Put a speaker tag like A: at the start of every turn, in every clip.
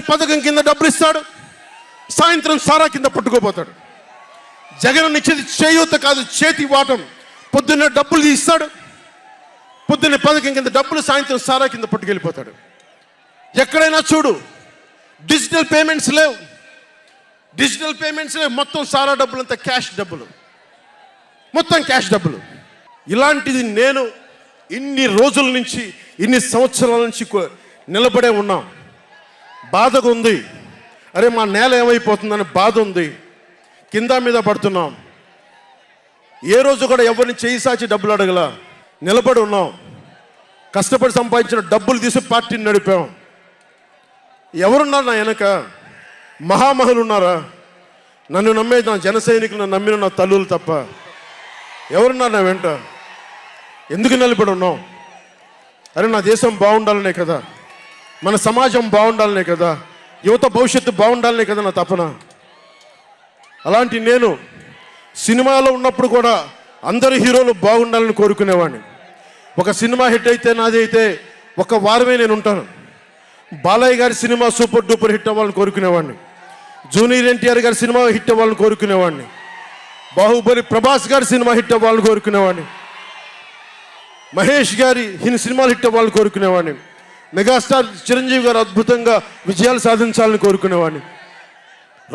A: పథకం కింద డబ్బులు ఇస్తాడు, సాయంత్రం సారా కింద పట్టుకోపోతాడు. జగన్ ఇచ్చేది చేయూత కాదు, చేతి వాటం. పొద్దున్న డబ్బులు ఇస్తాడు, పొద్దున్న పథకం కింద డబ్బులు, సాయంత్రం సారా కింద పట్టుకెళ్ళిపోతాడు. ఎక్కడైనా చూడు, డిజిటల్ పేమెంట్స్ లేవు, మొత్తం సారా డబ్బులు అంతా క్యాష్ డబ్బులు, మొత్తం క్యాష్ డబ్బులు. ఇలాంటిది నేను ఇన్ని రోజుల నుంచి, ఇన్ని సంవత్సరాల నుంచి నిలబడే ఉన్నాం. బాధగా ఉంది, అరే మా నేల ఏమైపోతుందని బాధ ఉంది. కింద మీద పడుతున్నాం. ఏ రోజు కూడా ఎవరిని చేయి సాచి డబ్బులు అడగల, నిలబడి ఉన్నాం. కష్టపడి సంపాదించిన డబ్బులు తీసి పార్టీని నడిపాం. ఎవరున్నారు నా వెనక? మహామహులు ఉన్నారా? నన్ను నమ్మేది నా జన సైనికులు, నమ్మిన నా తల్లులు తప్ప ఎవరున్నారు నా వెంట? ఎందుకు నిలబడి ఉన్నాం? అరే నా దేశం బాగుండాలనే కదా, మన సమాజం బాగుండాలనే కదా, యువత భవిష్యత్తు బాగుండాలనే కదా నా తపన. అలాంటి నేను సినిమాలో ఉన్నప్పుడు కూడా అందరు హీరోలు బాగుండాలని కోరుకునేవాడిని. ఒక సినిమా హిట్ అయితే, నాది అయితే ఒక వారమే నేను ఉంటాను. బాలయ్య గారి సినిమా సూపర్ డూపర్ హిట్ అవ్వాలని కోరుకునేవాడిని. జూనియర్ ఎన్టీఆర్ గారి సినిమా హిట్ అవ్వాలని కోరుకునేవాడిని. బాహుబలి ప్రభాస్ గారి సినిమా హిట్ అవ్వాలని కోరుకునేవాడిని. మహేష్ గారి సినిమాలు హిట్ అవ్వాలని కోరుకునేవాడిని. మెగాస్టార్ చిరంజీవి గారు అద్భుతంగా విజయాలు సాధించాలని కోరుకునేవాడిని.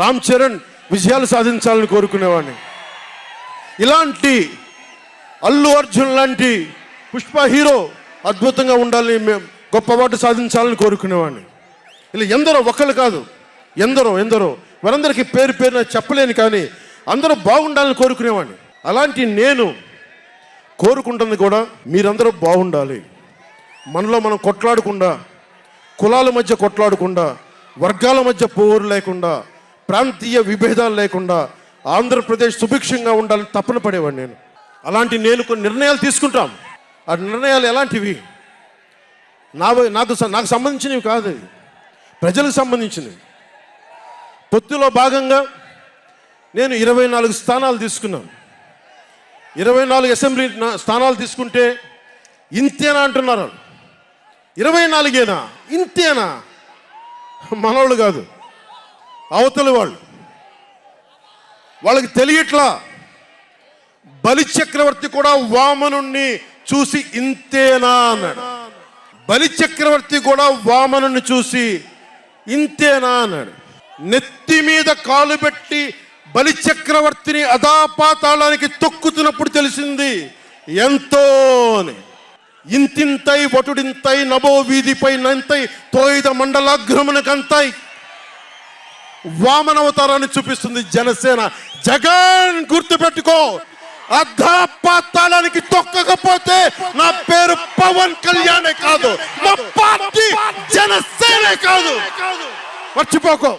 A: రామ్ చరణ్ విజయాలు సాధించాలని కోరుకునేవాడిని. ఇలాంటి అల్లు అర్జున్ లాంటి పుష్ప హీరో అద్భుతంగా ఉండాలని, మేము గొప్ప వాటి సాధించాలని కోరుకునేవాడిని. ఇలా ఎందరో, ఒకళ్ళు కాదు, ఎందరో వారందరికీ పేరు పేరున చెప్పలేను, కానీ అందరూ బాగుండాలని కోరుకునేవాడిని. అలాంటి నేను కోరుకుంటుంది కూడా మీరందరూ బాగుండాలి. మనలో మనం కొట్లాడకుండా, కులాల మధ్య కొట్లాడకుండా, వర్గాల మధ్య పోరు లేకుండా, ప్రాంతీయ విభేదాలు లేకుండా ఆంధ్రప్రదేశ్ సుభిక్షంగా ఉండాలని తపన పడేవాడిని నేను. అలాంటి నేను కొన్ని నిర్ణయాలు తీసుకుంటాం. ఆ నిర్ణయాలు ఎలాంటివి? నాకు సంబంధించినవి కాదు, ప్రజలకు సంబంధించినవి. పొత్తులో భాగంగా నేను 24 స్థానాలు తీసుకున్నాను. 24 అసెంబ్లీ స్థానాలు తీసుకుంటే ఇంతేనా అంటున్నారు. 24ఏనా? ఇంతేనా? మనవాళ్ళు కాదు, అవతలి వాళ్ళకి తెలియట్లా. బలిచక్రవర్తి కూడా వామనుణ్ణి చూసి ఇంతేనా అన్నాడు. బలిచక్రవర్తి కూడా వామనుణ్ణి చూసి ఇంతేనా అన్నాడు. నెత్తి మీద కాలు పెట్టి బలిచక్రవర్తిని అధాపాతాళానికి తొక్కుతున్నప్పుడు తెలిసింది ఎంతో అని. ఇంతింతై వటుడింతై నభో వీధిపై నంతై తోయిద మండలాగ్రమునకంతై వామనవతారాన్ని చూపిస్తుంది జనసేన. జగన్ గుర్తుపెట్టుకో, అధాపాతాళానికి తొక్కకపోతే నా పేరు పవన్ కళ్యాణే కాదు, మా పార్టీ జనసేనే కాదు, మర్చిపోకో.